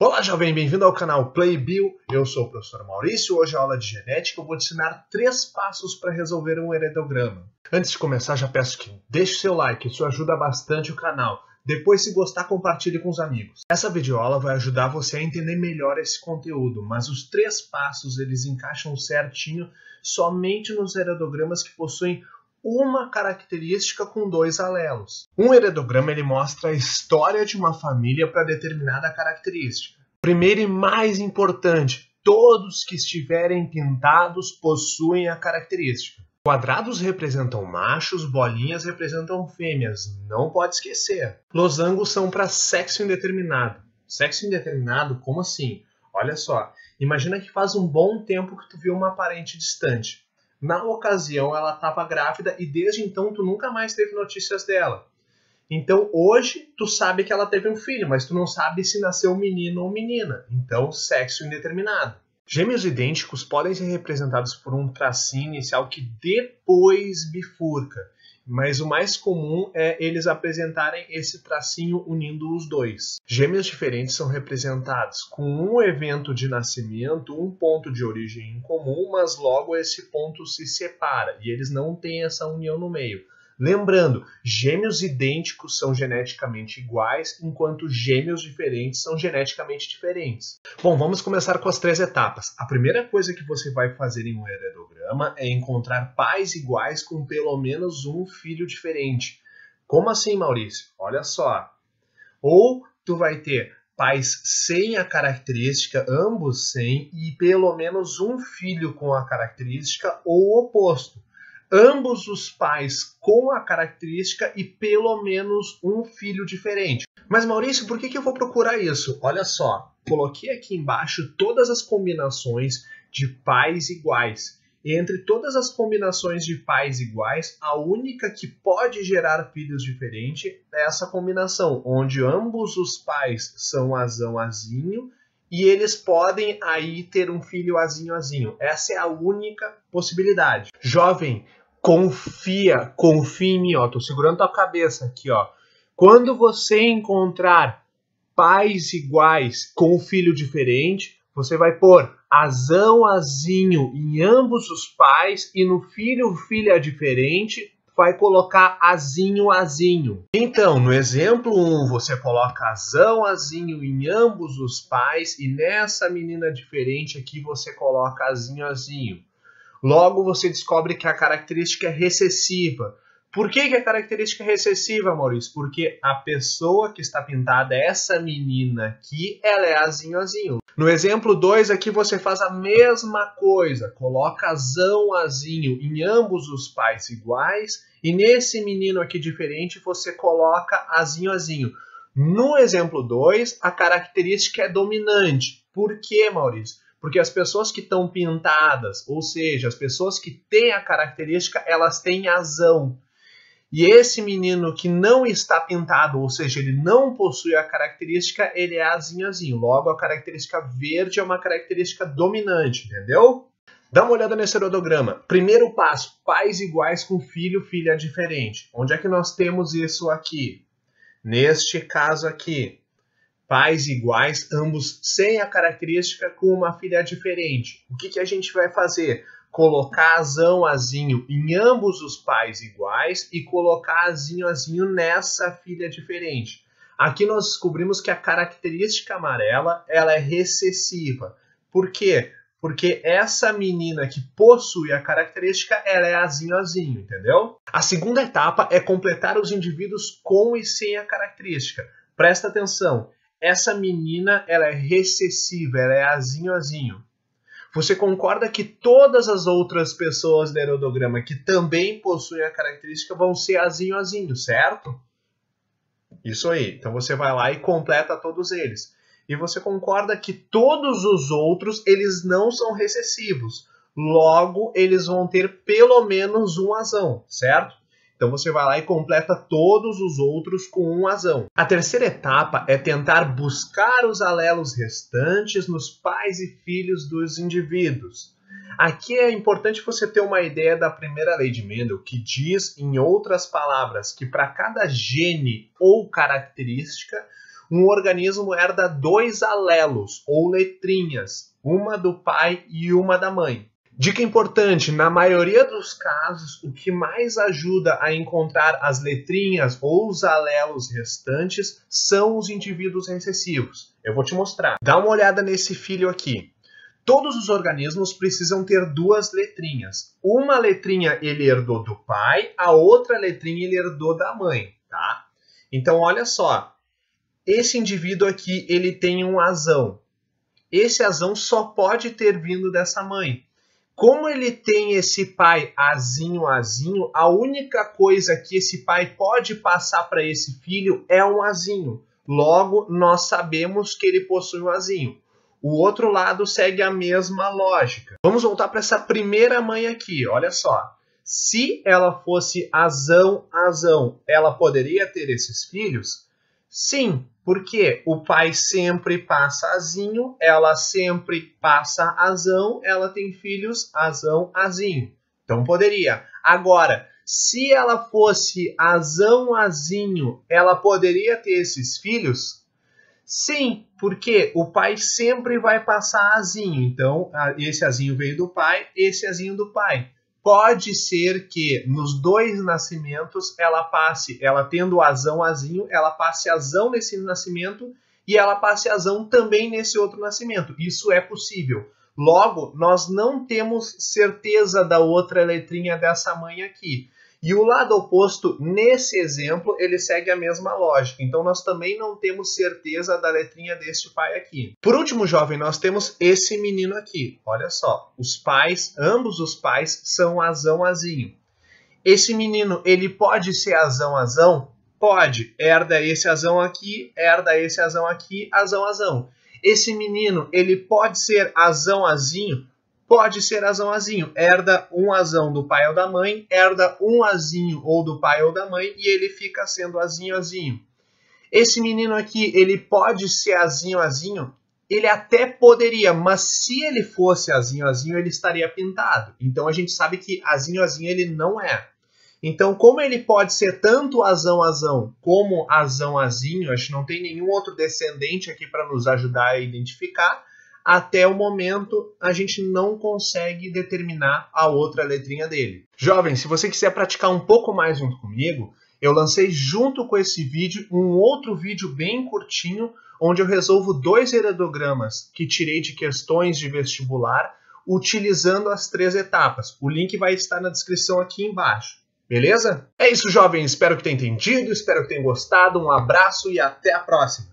Olá, jovem, bem-vindo ao canal PlayBio. Eu sou o professor Maurício. Hoje é aula de genética. Eu vou te ensinar 3 passos para resolver um heredograma. Antes de começar, já peço que deixe seu like, isso ajuda bastante o canal. Depois, se gostar, compartilhe com os amigos. Essa videoaula vai ajudar você a entender melhor esse conteúdo, mas os 3 passos eles encaixam certinho somente nos heredogramas que possuem uma característica com 2 alelos. Um heredograma ele mostra a história de uma família para determinada característica. Primeiro e mais importante, todos que estiverem pintados possuem a característica. Quadrados representam machos, bolinhas representam fêmeas, não pode esquecer. Losangos são para sexo indeterminado. Sexo indeterminado, como assim? Olha só, imagina que faz um bom tempo que tu viu uma parente distante. Na ocasião, ela estava grávida e desde então tu nunca mais teve notícias dela. Então, hoje, tu sabe que ela teve um filho, mas tu não sabe se nasceu menino ou menina. Então, sexo indeterminado. Gêmeos idênticos podem ser representados por um tracinho inicial que depois bifurca. Mas o mais comum é eles apresentarem esse tracinho unindo os dois. Gêmeos diferentes são representados com um evento de nascimento, um ponto de origem em comum, mas logo esse ponto se separa e eles não têm essa união no meio. Lembrando, gêmeos idênticos são geneticamente iguais, enquanto gêmeos diferentes são geneticamente diferentes. Bom, vamos começar com as 3 etapas. A primeira coisa que você vai fazer em um heredograma é encontrar pais iguais com pelo menos um filho diferente. Como assim, Maurício? Olha só. Ou tu vai ter pais sem a característica, ambos sem, e pelo menos um filho com a característica ou o oposto. Ambos os pais com a característica e pelo menos um filho diferente. Mas Maurício, por que eu vou procurar isso? Olha só, coloquei aqui embaixo todas as combinações de pais iguais. E entre todas as combinações de pais iguais, a única que pode gerar filhos diferentes é essa combinação, onde ambos os pais são azão, azinho, e eles podem aí ter um filho azinho, azinho. Essa é a única possibilidade. Jovem, confia em mim, ó. Tô segurando tua cabeça aqui, ó. Quando você encontrar pais iguais com um filho diferente, você vai pôr azão, azinho em ambos os pais e no filho, filha diferente, vai colocar azinho, azinho. Então, no exemplo 1, você coloca azão, azinho em ambos os pais e nessa menina diferente aqui você coloca azinho, azinho. Logo, você descobre que a característica é recessiva. Por que a característica é recessiva, Maurício? Porque a pessoa que está pintada, essa menina aqui, ela é azinho, azinho. No exemplo 2 aqui você faz a mesma coisa. Coloca azão, azinho em ambos os pais iguais. E nesse menino aqui diferente você coloca azinho, azinho. No exemplo 2, a característica é dominante. Por que, Maurício? Porque as pessoas que estão pintadas, ou seja, as pessoas que têm a característica, elas têm azão. E esse menino que não está pintado, ou seja, ele não possui a característica, ele é azinho, azinho. Logo, a característica verde é uma característica dominante, entendeu? Dá uma olhada nesse heredograma. Primeiro passo, pais iguais com filho, filha diferente. Onde é que nós temos isso aqui? Neste caso aqui. Pais iguais, ambos sem a característica com uma filha diferente. O que a gente vai fazer? Colocar azão, azinho em ambos os pais iguais e colocar azinho, azinho nessa filha diferente. Aqui nós descobrimos que a característica amarela ela é recessiva. Por quê? Porque essa menina que possui a característica, ela é azinho, azinho, entendeu? A segunda etapa é completar os indivíduos com e sem a característica. Presta atenção. Essa menina, ela é recessiva, ela é azinho, azinho. Você concorda que todas as outras pessoas do heredograma que também possuem a característica vão ser azinho, azinho, certo? Isso aí. Então você vai lá e completa todos eles. E você concorda que todos os outros, eles não são recessivos. Logo, eles vão ter pelo menos um azão, certo? Então você vai lá e completa todos os outros com um azão. A terceira etapa é tentar buscar os alelos restantes nos pais e filhos dos indivíduos. Aqui é importante você ter uma ideia da primeira lei de Mendel, que diz, em outras palavras, que para cada gene ou característica, um organismo herda 2 alelos, ou letrinhas, uma do pai e uma da mãe. Dica importante, na maioria dos casos, o que mais ajuda a encontrar as letrinhas ou os alelos restantes são os indivíduos recessivos. Eu vou te mostrar. Dá uma olhada nesse filho aqui. Todos os organismos precisam ter 2 letrinhas. Uma letrinha ele herdou do pai, a outra letrinha ele herdou da mãe, tá? Então, olha só. Esse indivíduo aqui, ele tem um azão. Esse azão só pode ter vindo dessa mãe. Como ele tem esse pai azinho, azinho, a única coisa que esse pai pode passar para esse filho é um azinho. Logo, nós sabemos que ele possui um azinho. O outro lado segue a mesma lógica. Vamos voltar para essa primeira mãe aqui, olha só. Se ela fosse azão, azão, ela poderia ter esses filhos? Sim, porque o pai sempre passa azinho, ela sempre passa azão, ela tem filhos azão, azinho. Então poderia. Agora, se ela fosse azão, azinho, ela poderia ter esses filhos? Sim, porque o pai sempre vai passar azinho. Então, esse azinho veio do pai, esse azinho do pai. Pode ser que nos 2 nascimentos ela tendo azão, azinho, ela passe azão nesse nascimento e ela passe azão também nesse outro nascimento. Isso é possível. Logo, nós não temos certeza da outra letrinha dessa mãe aqui. E o lado oposto, nesse exemplo, ele segue a mesma lógica. Então, nós também não temos certeza da letrinha deste pai aqui. Por último, jovem, nós temos esse menino aqui. Olha só, os pais, ambos os pais, são azão, azinho. Esse menino, ele pode ser azão, azão? Pode. Herda esse azão aqui, herda esse azão aqui, azão, azão. Esse menino, ele pode ser azão, azinho? Pode ser azão, azinho. Herda um azão do pai ou da mãe, herda um azinho ou do pai ou da mãe e ele fica sendo azinho, azinho. Esse menino aqui, ele pode ser azinho, azinho? Ele até poderia, mas se ele fosse azinho, azinho, ele estaria pintado. Então a gente sabe que azinho, azinho ele não é. Então, como ele pode ser tanto azão, azão, como azão, azinho, acho que não tem nenhum outro descendente aqui para nos ajudar a identificar. Até o momento, a gente não consegue determinar a outra letrinha dele. Jovem, se você quiser praticar um pouco mais junto comigo, eu lancei junto com esse vídeo um outro vídeo bem curtinho, onde eu resolvo 2 heredogramas que tirei de questões de vestibular, utilizando as 3 etapas. O link vai estar na descrição aqui embaixo. Beleza? É isso, jovem. Espero que tenha entendido, espero que tenha gostado. Um abraço e até a próxima.